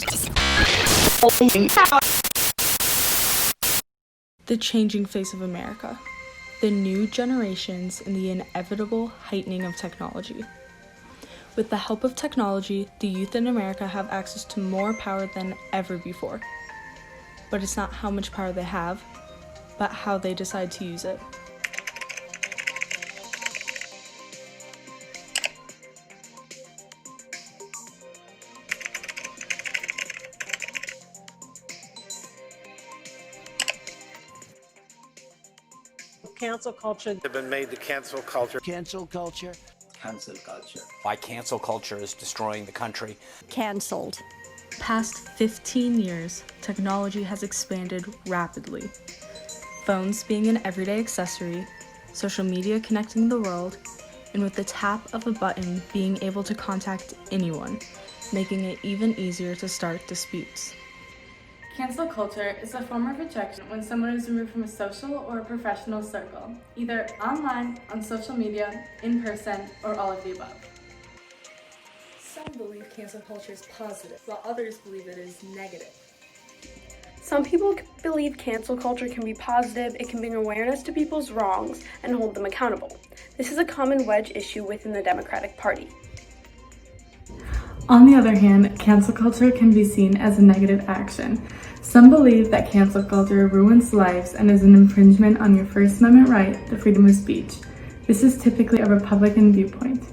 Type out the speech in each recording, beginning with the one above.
The changing face of America, the new generations, and the inevitable heightening of technology. With the help of technology, the youth in America have access to more power than ever before. But it's not how much power they have, but how they decide to use it. Cancel culture. Have been made to cancel culture. Cancel culture. Cancel culture. Why cancel culture is destroying the country. Canceled. Past 15 years, technology has expanded rapidly. Phones being an everyday accessory, social media connecting the world, and with the tap of a button being able to contact anyone, making it even easier to start disputes. Cancel culture is a form of rejection when someone is removed from a social or a professional circle, either online, on social media, in person, or all of the above. Some believe cancel culture is positive, while others believe it is negative. Some people believe cancel culture can be positive, it can bring awareness to people's wrongs and hold them accountable. This is a common wedge issue within the Democratic Party. On the other hand, cancel culture can be seen as a negative action. Some believe that cancel culture ruins lives and is an infringement on your First Amendment right, the freedom of speech. This is typically a Republican viewpoint.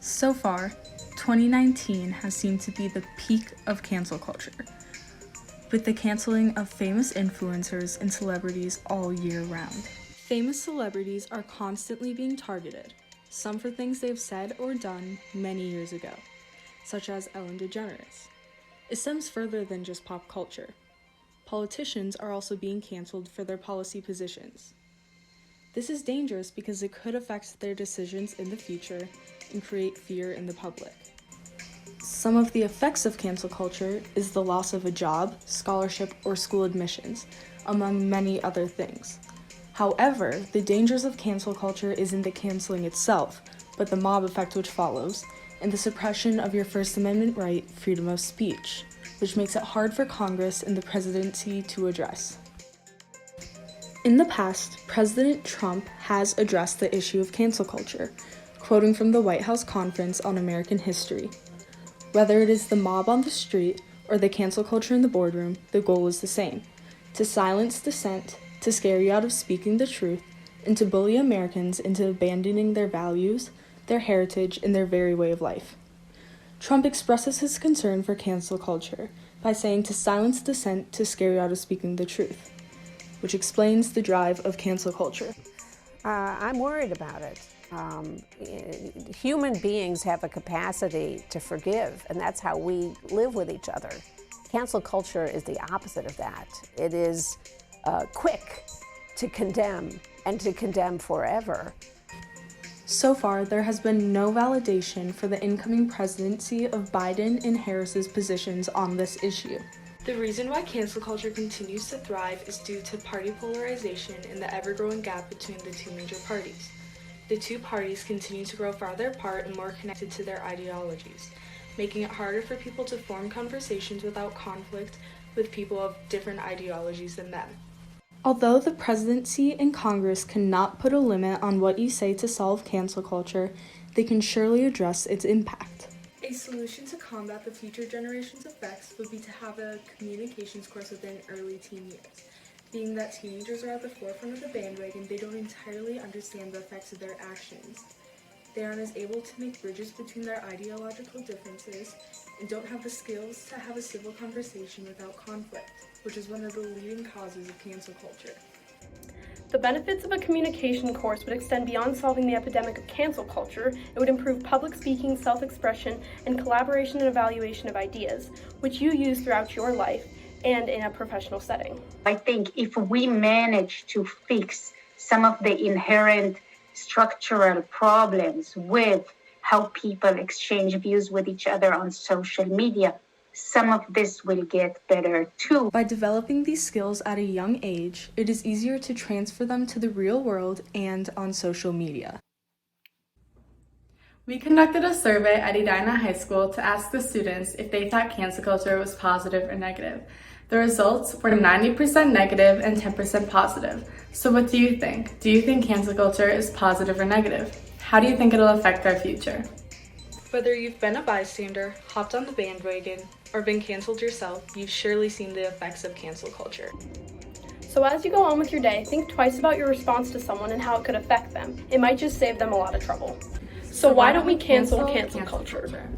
So far, 2019 has seemed to be the peak of cancel culture, with the canceling of famous influencers and celebrities all year round. Famous celebrities are constantly being targeted, some for things they've said or done many years ago, such as Ellen DeGeneres. It stems further than just pop culture. Politicians are also being canceled for their policy positions. This is dangerous because it could affect their decisions in the future and create fear in the public. Some of the effects of cancel culture is the loss of a job, scholarship, or school admissions, among many other things. However, the dangers of cancel culture isn't the canceling itself, but the mob effect which follows, and the suppression of your First Amendment right, freedom of speech, which makes it hard for Congress and the presidency to address. In the past, President Trump has addressed the issue of cancel culture, quoting from the White House Conference on American History. Whether it is the mob on the street or the cancel culture in the boardroom, the goal is the same: to silence dissent, to scare you out of speaking the truth, and to bully Americans into abandoning their values, their heritage, and their very way of life. Trump expresses his concern for cancel culture by saying to silence dissent, to scare you out of speaking the truth, which explains the drive of cancel culture. I'm worried about it. Human beings have a capacity to forgive, and that's how we live with each other. Cancel culture is the opposite of that. It is quick to condemn, and to condemn forever. So far, there has been no validation for the incoming presidency of Biden and Harris's positions on this issue. The reason why cancel culture continues to thrive is due to party polarization and the ever-growing gap between the two major parties. The two parties continue to grow farther apart and more connected to their ideologies, making it harder for people to form conversations without conflict with people of different ideologies than them. Although the presidency and Congress cannot put a limit on what you say to solve cancel culture, they can surely address its impact. A solution to combat the future generation's effects would be to have a communications course within early teen years. Being that teenagers are at the forefront of the bandwagon, they don't entirely understand the effects of their actions. They aren't as able to make bridges between their ideological differences and don't have the skills to have a civil conversation without conflict, which is one of the leading causes of cancel culture. The benefits of a communication course would extend beyond solving the epidemic of cancel culture. It would improve public speaking, self-expression, and collaboration and evaluation of ideas, which you use throughout your life and in a professional setting. I think if we manage to fix some of the inherent structural problems with how people exchange views with each other on social media, some of this will get better too. By developing these skills at a young age, it is easier to transfer them to the real world and on social media. We conducted a survey at Edina High School to ask the students if they thought cancel culture was positive or negative. The results were 90% negative and 10% positive. So what do you think? Do you think cancel culture is positive or negative? How do you think it'll affect our future? Whether you've been a bystander, hopped on the bandwagon, or been canceled yourself, you've surely seen the effects of cancel culture. So as you go on with your day, think twice about your response to someone and how it could affect them. It might just save them a lot of trouble. So why don't we cancel culture?